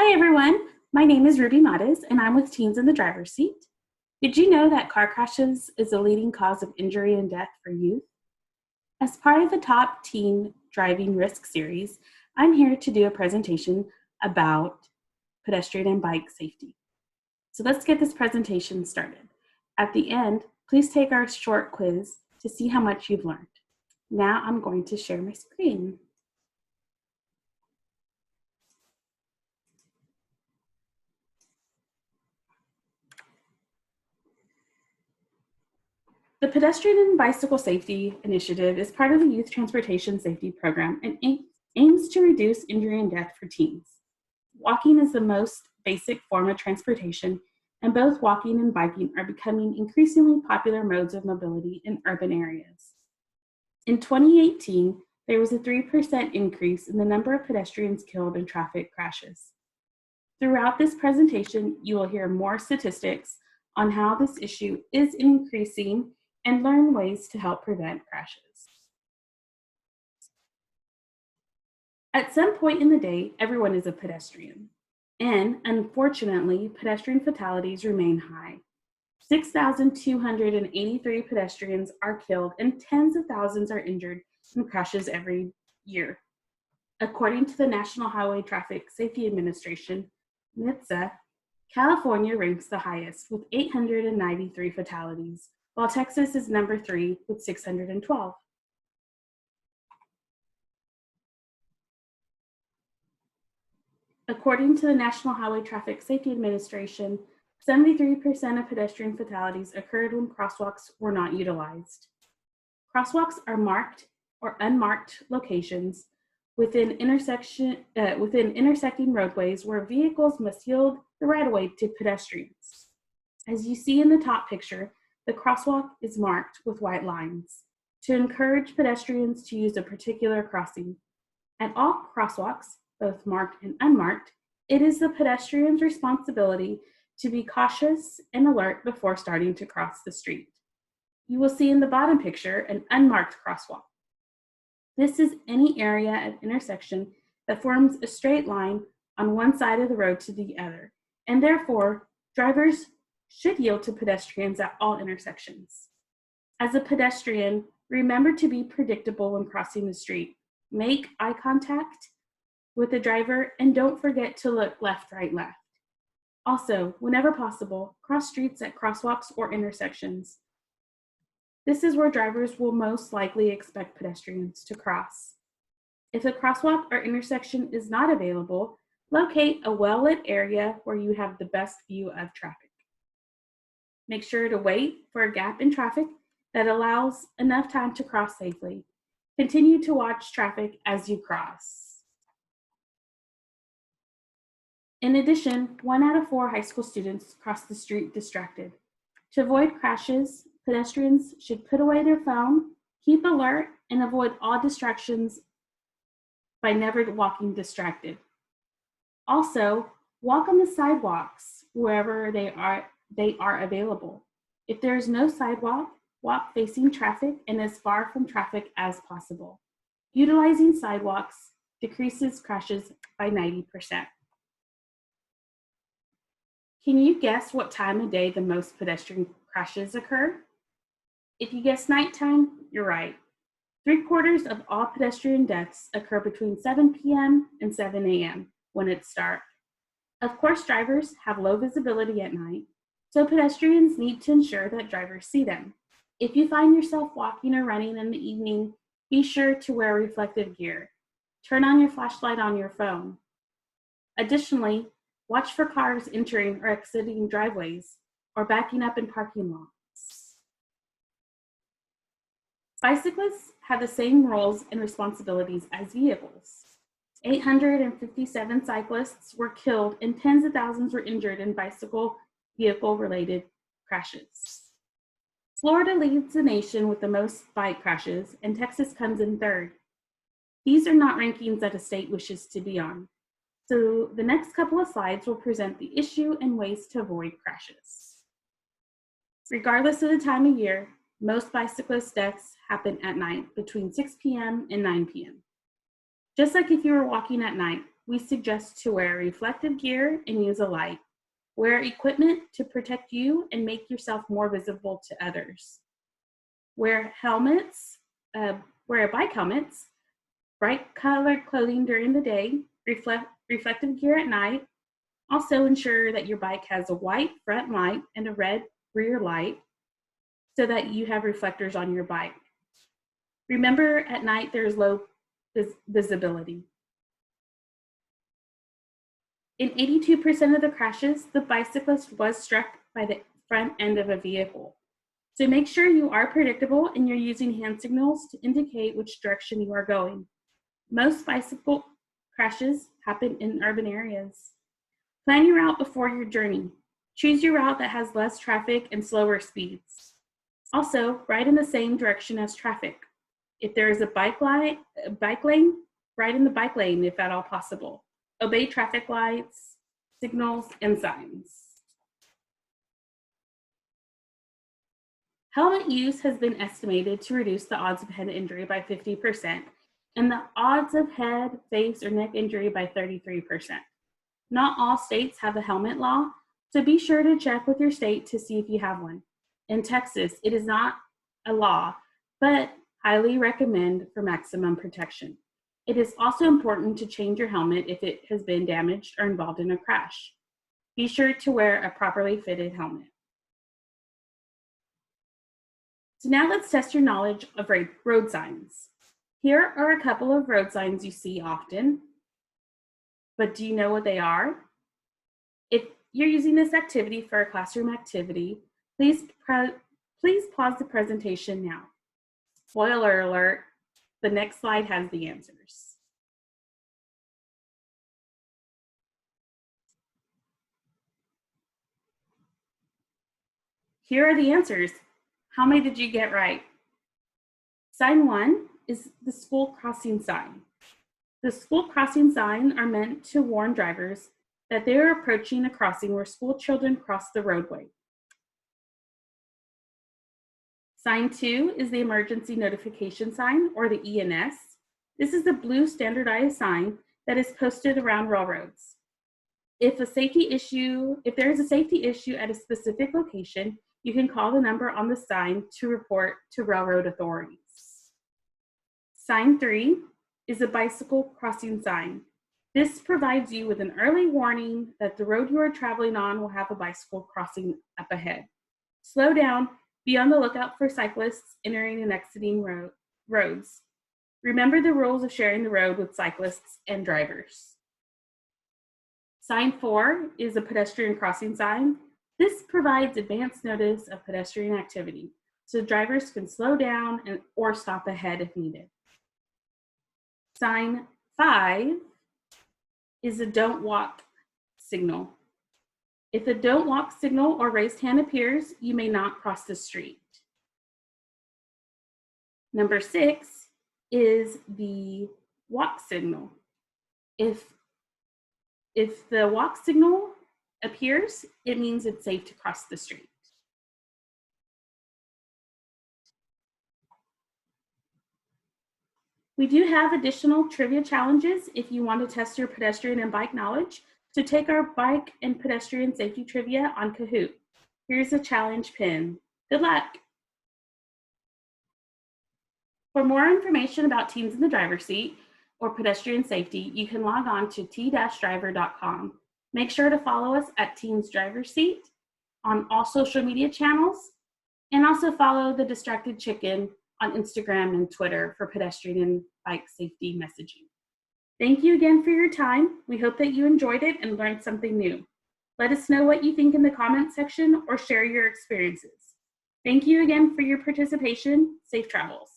Hi everyone, my name is Ruby Matas and I'm with Teens in the Driver's Seat. Did you know that car crashes is a leading cause of injury and death for youth? As part of the Top Teen Driving Risk series, I'm here to do a presentation about pedestrian and bike safety. So let's get this presentation started. At the end, please take our short quiz to see how much you've learned. Now I'm going to share my screen. The Pedestrian and Bicycle Safety Initiative is part of the Youth Transportation Safety Program and aims to reduce injury and death for teens. Walking is the most basic form of transportation, and both walking and biking are becoming increasingly popular modes of mobility in urban areas. In 2018, there was a 3% increase in the number of pedestrians killed in traffic crashes. Throughout this presentation, you will hear more statistics on how this issue is increasing and learn ways to help prevent crashes. At some point in the day, everyone is a pedestrian. And unfortunately, pedestrian fatalities remain high. 6,283 pedestrians are killed and tens of thousands are injured in crashes every year. According to the National Highway Traffic Safety Administration, NHTSA, California ranks the highest with 893 fatalities, while Texas is number 3 with 612. According to the National Highway Traffic Safety Administration, 73% of pedestrian fatalities occurred when crosswalks were not utilized. Crosswalks are marked or unmarked locations within intersecting roadways where vehicles must yield the right-of-way to pedestrians. As you see in the top picture, the crosswalk is marked with white lines to encourage pedestrians to use a particular crossing. At all crosswalks, both marked and unmarked, it is the pedestrian's responsibility to be cautious and alert before starting to cross the street. You will see in the bottom picture an unmarked crosswalk. This is any area at intersection that forms a straight line on one side of the road to the other, and therefore, drivers should yield to pedestrians at all intersections. As a pedestrian, remember to be predictable when crossing the street. Make eye contact with the driver and don't forget to look left, right, left. Also, whenever possible, cross streets at crosswalks or intersections. This is where drivers will most likely expect pedestrians to cross. If a crosswalk or intersection is not available, locate a well-lit area where you have the best view of traffic. Make sure to wait for a gap in traffic that allows enough time to cross safely. Continue to watch traffic as you cross. In addition, 1 out of 4 high school students cross the street distracted. To avoid crashes, pedestrians should put away their phone, keep alert, and avoid all distractions by never walking distracted. Also, walk on the sidewalks wherever they are available. If there is no sidewalk, walk facing traffic and as far from traffic as possible. Utilizing sidewalks decreases crashes by 90%. Can you guess what time of day the most pedestrian crashes occur? If you guess nighttime, you're right. 3/4 of all pedestrian deaths occur between 7 p.m. and 7 a.m. when it's dark. Of course, drivers have low visibility at night, so pedestrians need to ensure that drivers see them. If you find yourself walking or running in the evening, be sure to wear reflective gear. Turn on your flashlight on your phone. Additionally, watch for cars entering or exiting driveways or backing up in parking lots. Bicyclists have the same roles and responsibilities as vehicles. 857 cyclists were killed and tens of thousands were injured in vehicle-related crashes. Florida leads the nation with the most bike crashes, and Texas comes in 3rd. These are not rankings that a state wishes to be on. So the next couple of slides will present the issue and ways to avoid crashes. Regardless of the time of year, most bicyclist deaths happen at night between 6 p.m. and 9 p.m. Just like if you were walking at night, we suggest to wear reflective gear and use a light. Wear equipment to protect you and make yourself more visible to others. Wear bike helmets, bright colored clothing during the day, reflective gear at night. Also ensure that your bike has a white front light and a red rear light so that you have reflectors on your bike. Remember, at night there is low visibility. In 82% of the crashes, the bicyclist was struck by the front end of a vehicle. So make sure you are predictable and you're using hand signals to indicate which direction you are going. Most bicycle crashes happen in urban areas. Plan your route before your journey. Choose your route that has less traffic and slower speeds. Also, ride in the same direction as traffic. If there is a bike lane, ride in the bike lane if at all possible. Obey traffic lights, signals, and signs. Helmet use has been estimated to reduce the odds of head injury by 50% and the odds of head, face, or neck injury by 33%. Not all states have a helmet law, so be sure to check with your state to see if you have one. In Texas, it is not a law, but highly recommend for maximum protection. It is also important to change your helmet if it has been damaged or involved in a crash. Be sure to wear a properly fitted helmet. So now let's test your knowledge of road signs. Here are a couple of road signs you see often, but do you know what they are? If you're using this activity for a classroom activity, please pause the presentation now. Spoiler alert, the next slide has the answers. Here are the answers. How many did you get right? Sign 1 is the school crossing sign. The school crossing signs are meant to warn drivers that they are approaching a crossing where school children cross the roadway. Sign 2 is the emergency notification sign, or the ENS. This is the blue standardized sign that is posted around railroads. If there is a safety issue at a specific location, you can call the number on the sign to report to railroad authorities. Sign 3 is a bicycle crossing sign. This provides you with an early warning that the road you are traveling on will have a bicycle crossing up ahead. Slow down, be on the lookout for cyclists entering and exiting roads. Remember the rules of sharing the road with cyclists and drivers. Sign 4 is a pedestrian crossing sign. This provides advance notice of pedestrian activity, so drivers can slow down or stop ahead if needed. Sign 5 is a don't walk signal. If a don't walk signal or raised hand appears, you may not cross the street. Number 6 is the walk signal. If the walk signal appears, it means it's safe to cross the street. We do have additional trivia challenges if you want to test your pedestrian and bike knowledge. So take our bike and pedestrian safety trivia on Kahoot. Here's a challenge pin. Good luck. For more information about teens in the driver's seat or pedestrian safety, you can log on to t-driver.com. Make sure to follow us at Teens Driver's Seat on all social media channels, and also follow the Distracted Chicken on Instagram and Twitter for pedestrian and bike safety messaging. Thank you again for your time. We hope that you enjoyed it and learned something new. Let us know what you think in the comment section or share your experiences. Thank you again for your participation. Safe travels.